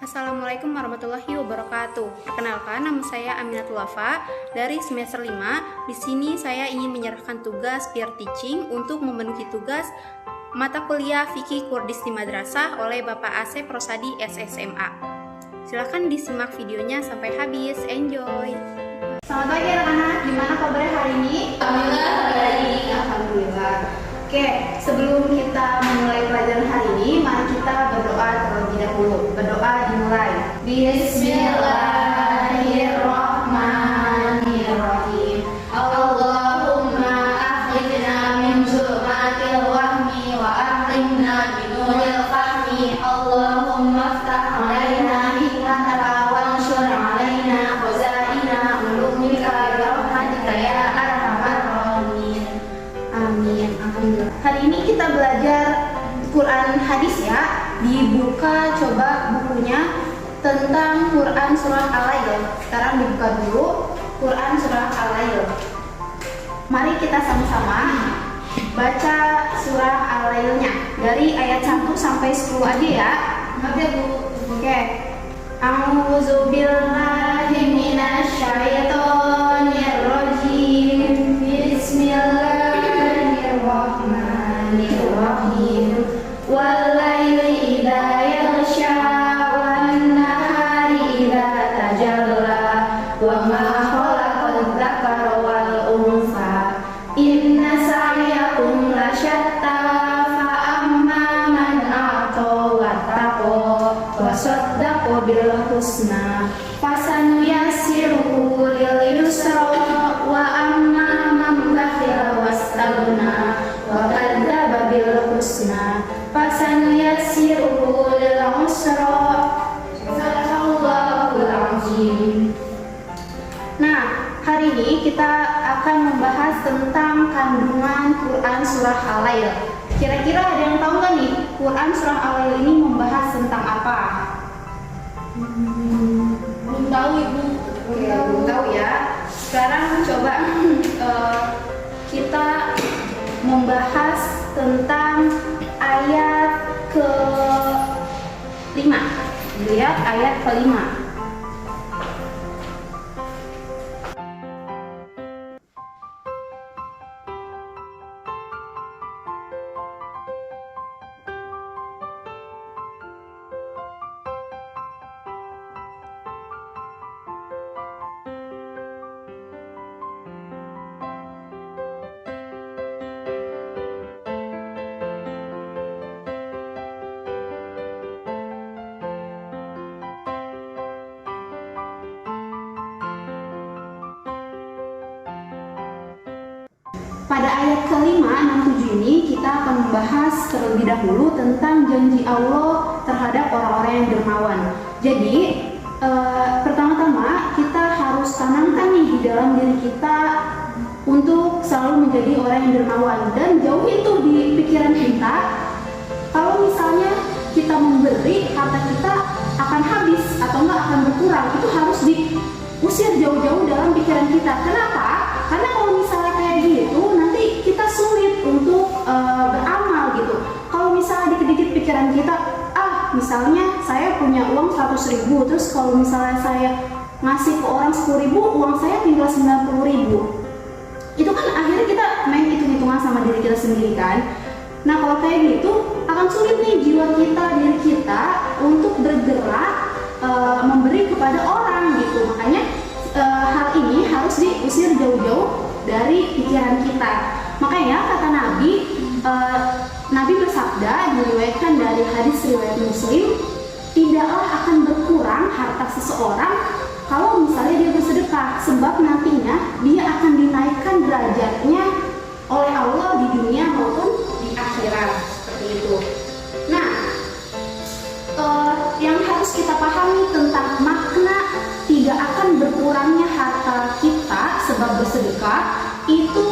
Assalamualaikum warahmatullahi wabarakatuh. Perkenalkan, nama saya Aminatul Wafa dari semester 5. Di sini saya ingin menyerahkan tugas peer teaching untuk memenuhi tugas mata kuliah Fikih Kurdis di Madrasah oleh Bapak Asep Rosadi SSMA. Silahkan disimak videonya sampai habis. Enjoy. Selamat pagi anak-anak, gimana kabarnya hari ini? Alhamdulillah. Oke, sebelum kita memulai pelajaran hari ini, mari kita berdoa terlebih dahulu. Berdoa dimulai. Bismillahirrahmanirrahim. Allahumma akhrijna min zulmatil wahmi wa akrimna min nuril fahmi. Allahumma aftah alaina hikmataka wanshur alaina khazaina ulumika birahmatika ya arhamar rahimin. Amin. Alhamdulillah. Hari ini kita belajar Quran hadis ya. Dibuka coba bukunya tentang Quran surah Al-Lail. Sekarang dibuka dulu Quran surah Al-Lail. Mari kita sama-sama baca surah Al-Lailnya dari ayat 1 sampai 10 aja ya. Oke, Bu. Oke. A'udzu billahi minasy syaithanir rajim. Bismillahirrahmanirrahim. Wal-laili idza yaghsha wan-nahari idza tajalla wa ma khalaqal dzakara wal untha inna sa'yakum lasyatta fa amma man a'ta wattaqa wa saddaqa bil husna fasanuyassiruhu lil yusra wa amma man bakhila wastaghna wa kadzdzaba bil husna fasanuyassiruhu lil usra. Sadaqallahul azim. Nah, hari ini kita akan membahas tentang kandungan Quran surah Al-Lail. Kira-kira ada yang tahu nggak nih Quran surah Al-Lail ini membahas tentang apa? Belum tahu, Ibu. Oke, belum tahu ya. Sekarang coba kita membahas tentang ayat ke-5. Lihat ayat ke-5. Pada ayat ke-5, 6, 7 ini kita akan membahas terlebih dahulu tentang janji Allah terhadap orang-orang yang dermawan. Jadi, pertama-tama kita harus tanamkan nih di dalam diri kita untuk selalu menjadi orang yang dermawan. Dan jauh itu di pikiran kita, kalau misalnya kita memberi, harta kita akan habis atau enggak akan berkurang, itu harus diusir jauh-jauh dalam pikiran kita. Kenapa? Karena kalau misalnya kayak gitu, nanti kita sulit untuk beramal gitu. Kalau misalnya dikit-dikit pikiran kita, misalnya saya punya uang 100.000, terus kalau misalnya saya ngasih ke orang 10.000, uang saya tinggal 90.000. Itu kan akhirnya kita main hitung-hitungan sama diri kita sendiri kan. Nah, kalau kayak gitu akan sulit nih jiwa kita, diri kita untuk bergerak memberi kepada orang gitu. Makanya hal ini harus diusir jauh-jauh dari pikiran kita. Makanya kata Nabi, Nabi bersabda, diriwayatkan dari hadis riwayat Muslim, tidaklah akan berkurang harta seseorang kalau misalnya dia bersedekah, sebab nantinya dia akan dinaikkan derajatnya oleh Allah di dunia maupun di akhirat, seperti itu. Nah, yang harus kita pahami tentang makna tidak akan berkurangnya harta kita sebab bersedekah, itu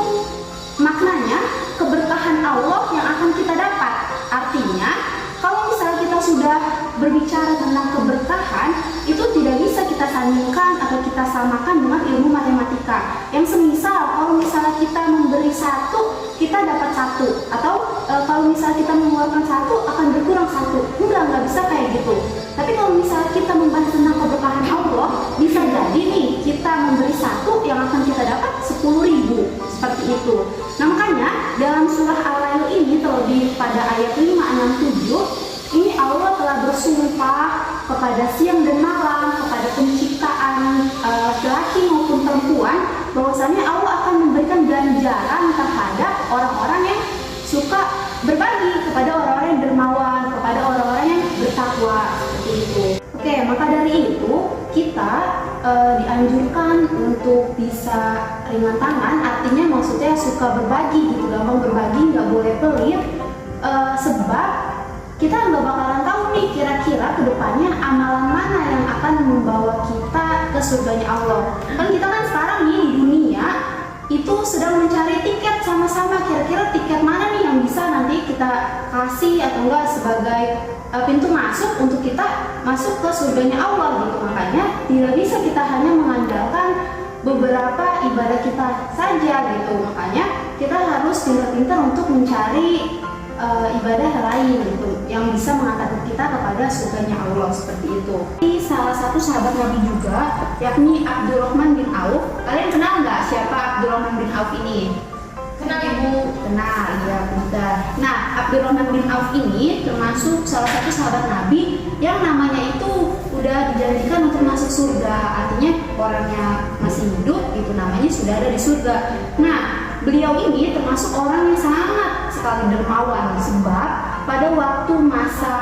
maknanya keberkahan Allah yang akan kita dapat. Artinya, kalau misalnya kita sudah berbicara tentang keberkahan, itu tidak bisa kita sandingkan atau kita samakan dengan ilmu matematika. Yang semisal, kalau misalnya kita memberi 1, kita dapat 1, atau kalau misalnya kita mengeluarkan 1 akan berkurang 1. Enggak bisa kayak gitu. Tapi kalau misalnya kita pada ayat 5, 6, 7, ini Allah telah bersumpah kepada siang dan malam, kepada penciptaan laki-laki maupun perempuan, bahwasanya Allah akan memberikan ganjaran terhadap orang-orang yang suka berbagi, kepada orang-orang yang dermawan, kepada orang-orang yang bertakwa, seperti itu. Oke, maka dari itu kita dianjurkan untuk bisa ringan tangan, artinya maksudnya suka berbagi gitu, gampang berbagi, nggak boleh pelit, sebab kita nggak bakalan tahu nih kira-kira kedepannya amalan mana yang akan membawa kita ke surganya Allah. Kan kita kan sekarang nih di dunia itu sedang mencari tiket sama-sama, kira-kira tiket mana nih yang bisa nanti kita kasih atau enggak sebagai pintu masuk untuk kita masuk ke surganya Allah gitu. Makanya tidak bisa kita hanya mengandalkan beberapa ibadah kita saja gitu. Makanya kita harus pintar-pintar untuk mencari ibadah lain gitu yang bisa mengantarkan kita kepada surganya Allah, seperti itu. Ini salah satu sahabat Nabi juga, yakni Abdurrahman bin Auf. Kalian kenal nggak siapa Abdurrahman bin Auf ini? Kenal Ibu? Kenal, ya benar. Nah, Abdurrahman bin Auf ini termasuk salah satu sahabat Nabi yang namanya itu udah dijanjikan untuk masuk surga. Artinya orangnya masih hidup, itu namanya sudah ada di surga. Nah, beliau ini termasuk orang yang sangat sekali dermawan, sebab pada waktu masa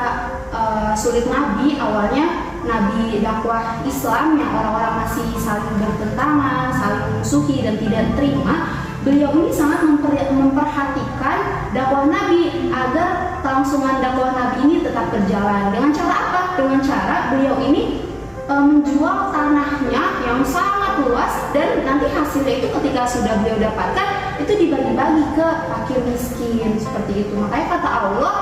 sulit Nabi, awalnya Nabi dakwah Islam yang orang-orang masih saling bertentangan, saling memusuhi dan tidak terima, beliau ini sangat memperhatikan dakwah Nabi agar kelangsungan dakwah Nabi ini tetap berjalan. Dengan cara apa? Dengan cara beliau ini menjual tanahnya yang sangat luas, dan nanti hasilnya itu ketika sudah beliau dapatkan itu dibagi-bagi ke fakir miskin, seperti itu. Makanya kata Allah,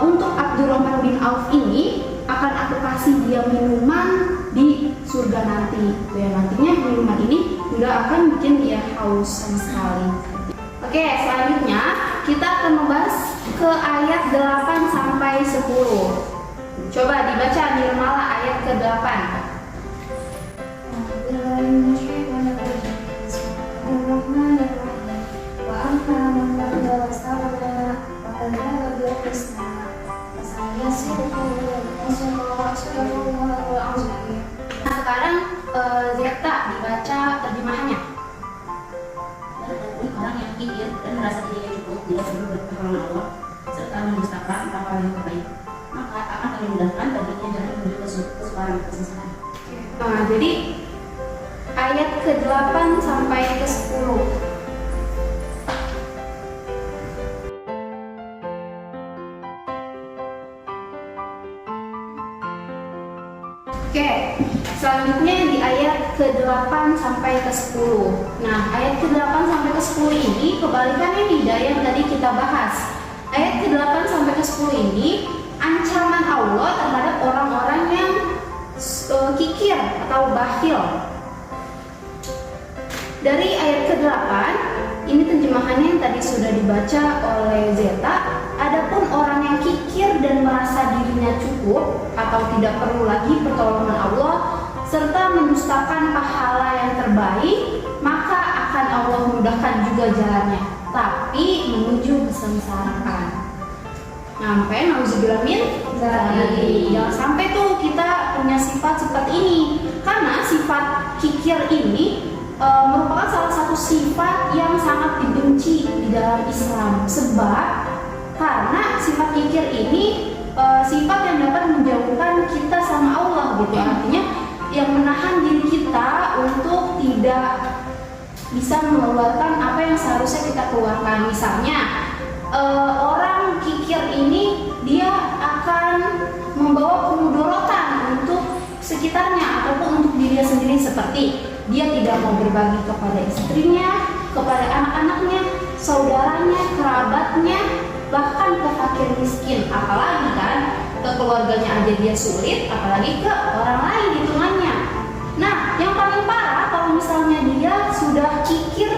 untuk Abdurrahman bin Auf ini akan aku kasih dia minuman di surga nanti. Ya, nantinya minuman ini nggak akan bikin dia haus sama sekali. Oke, selanjutnya kita akan membahas ke ayat 8 sampai 10. Coba dibaca Nirmala ayat ke-8. Nah, sekarang Zeta dibaca terjemahannya. Orang yang kikir dan merasa dirinya cukup tidak perlu berperang Allah serta mendustakan apa yang terbaik, maka akan kami mudahkan baginya jalan menuju kesukaran kesesakan. Nah, jadi ayat ke-8 sampai ke-10. Oke, selanjutnya di ayat ke-8 sampai ke-10. Nah, ayat ke-8 sampai ke-10 ini kebalikannya nih dari yang tadi kita bahas. Ayat ke-8 sampai ke-10 ini ancaman Allah terhadap orang-orang yang kikir atau bakhil. Dari ayat ke-8, ini terjemahannya yang tadi sudah dibaca oleh Zeta. Adapun orang yang kikir dan merasa dirinya cukup atau tidak perlu lagi pertolongan Allah serta mendustakan pahala yang terbaik, maka akan Allah mudahkan juga jalannya, tapi menuju kesengsaraan. Nah, makanya nauzubillah min dzalik. Jangan sampai tuh kita punya sifat seperti ini, karena sifat kikir ini merupakan salah satu sifat yang sangat dibenci di dalam Islam. Sebab karena sifat kikir ini sifat yang dapat menjauhkan kita sama Allah gitu. Artinya yang menahan diri kita untuk tidak bisa mengeluarkan apa yang seharusnya kita keluarkan. Misalnya orang kikir ini dia akan membawa kemudorotan untuk sekitarnya ataupun untuk dirinya sendiri, seperti dia tidak mau berbagi kepada istrinya, kepada anak-anaknya, saudaranya, kerabatnya, bahkan ke fakir miskin. Apalagi kan ke keluarganya aja dia sulit, apalagi ke orang lain hitungannya. Nah, yang paling parah kalau misalnya dia sudah kikir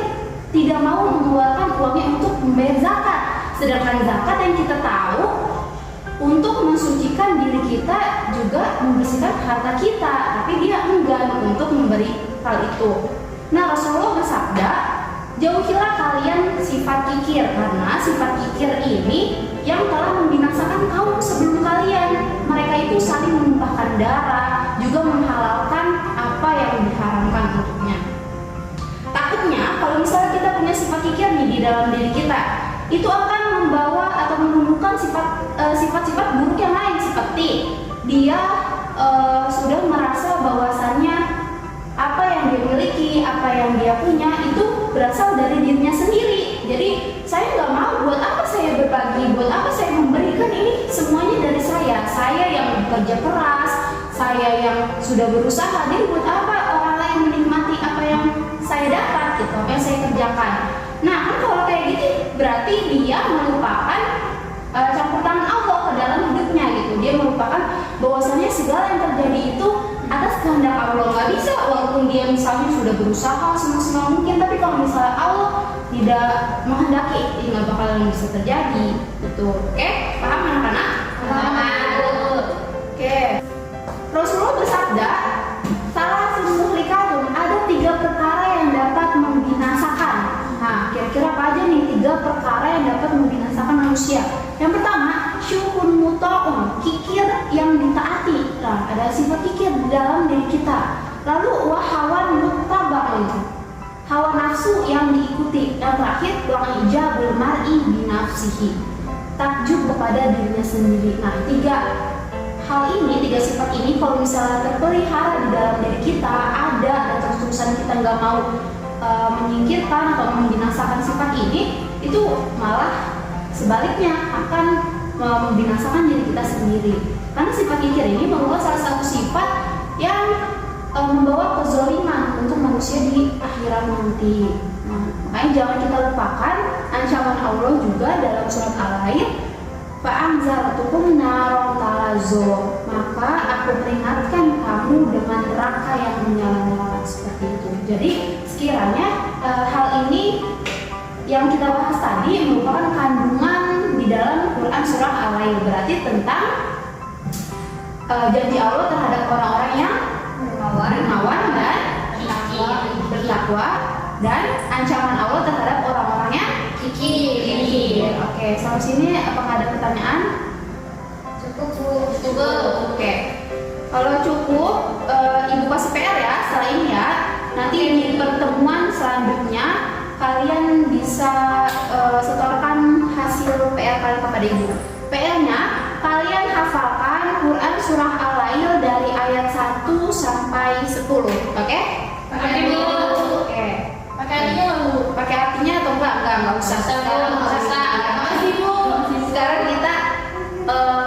tidak mau mengeluarkan uangnya untuk membayar zakat. Sedangkan zakat yang kita tahu untuk mensucikan diri kita juga membersihkan harta kita, tapi dia enggan untuk memberi hal itu. Nah, Rasulullah bersabda, jauhilah kalian sifat kikir, karena sifat kikir ini yang telah membinasakan kaum sebelum kalian. Mereka itu saling menumpahkan darah, juga menghalalkan apa yang diharamkan untuknya. Takutnya kalau misalnya kita punya sifat kikir nih di dalam diri kita, itu akan membawa atau menumbuhkan sifat-sifat buruk yang lain, seperti dia sudah merasa bahwasannya apa yang dia miliki, apa yang dia punya itu berasal dari dirinya sendiri. Jadi saya nggak mau, buat apa saya berbagi, buat apa saya memberikan, ini semuanya dari saya yang bekerja keras, saya yang sudah berusaha. Jadi buat apa orang lain menikmati apa yang saya dapat gitu, apa yang saya kerjakan. Nah kan kalau kayak gitu berarti dia melupakan campur tangan Allah ke dalam hidupnya gitu. Dia melupakan bahwasanya segala yang terjadi itu atas kehendak Allah. Nggak bisa, walaupun dia misalnya sudah berusaha semaksimal mungkin, tapi kalau misalnya Allah tidak menghendaki, nggak bakalan bisa terjadi gitu. Oke, paham anak-anak? Paham. Oke, Rasulullah bersabda, salah sumuhlikatun, ada 3 perkara yang dapat membinasakan. Nah, kira-kira apa aja nih 3 perkara yang dapat membinasakan manusia? Yang pertama, syukun muta'un, kikir yang ditaati. Nah, ada sifat kikir di dalam diri kita. Lalu wahawan muttaba'un, hawa nafsu yang diikuti. Yang terakhir, wa'ijabul mar'i binafsihi, takjub kepada dirinya sendiri. Nah, 3 hal ini, 3 sifat ini kalau misalnya terpelihara di dalam diri kita, ada dan terus-terusan kita nggak mau menyingkirkan atau membinasakan sifat ini, itu malah sebaliknya akan membinasakan diri kita sendiri. Karena sifat kikir ini membawa salah satu sifat yang membawa kezaliman untuk manusia di akhirat nanti. Nah, makanya jangan kita lupakan ancaman Allah juga dalam surat Al-Ain, fa'anzartukum naron talazo, maka aku peringatkan kamu dengan neraka yang menyala-nyala, seperti itu. Jadi sekiranya hal ini yang kita bahas tadi merupakan kandungan di dalam Quran surah Al-Ain, berarti tentang janji Allah terhadap orang-orang yang dermawan dan bertakwa, dan ancaman Allah terhadap orang-orang yang kikir. Oke, sampai sini apakah ada pertanyaan? Cukup. Oke. Kalau cukup, Ibu kasih PR ya setelah ini ya. Nanti di pertemuan selanjutnya kalian bisa setorkan hasil PR kalian kepada Ibu. PR-nya kalian hafalkan Quran surah Al-Ain dari ayat 1 sampai 10. Oke? Pakai Bu. Oke. Pakai artinya Bu. Pakai artinya atau enggak usah. Sekarang makasih Bu. Sekarang kita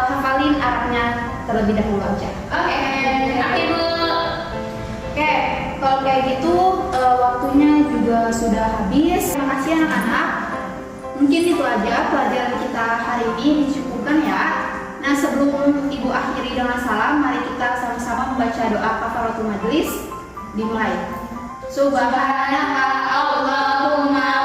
hafalin Arabnya terlebih dahulu aja. Oke. Oke Bu. Oke, kalau kayak gitu waktunya juga sudah habis. Terima kasih anak-anak. Mungkin itu aja pelajaran kita hari ini, dicukupkan ya. Nah, sebelum Ibu akhiri dengan salam, mari kita sama-sama membaca doa kafaratul majlis. Dimulai. Subhanaka Allahumma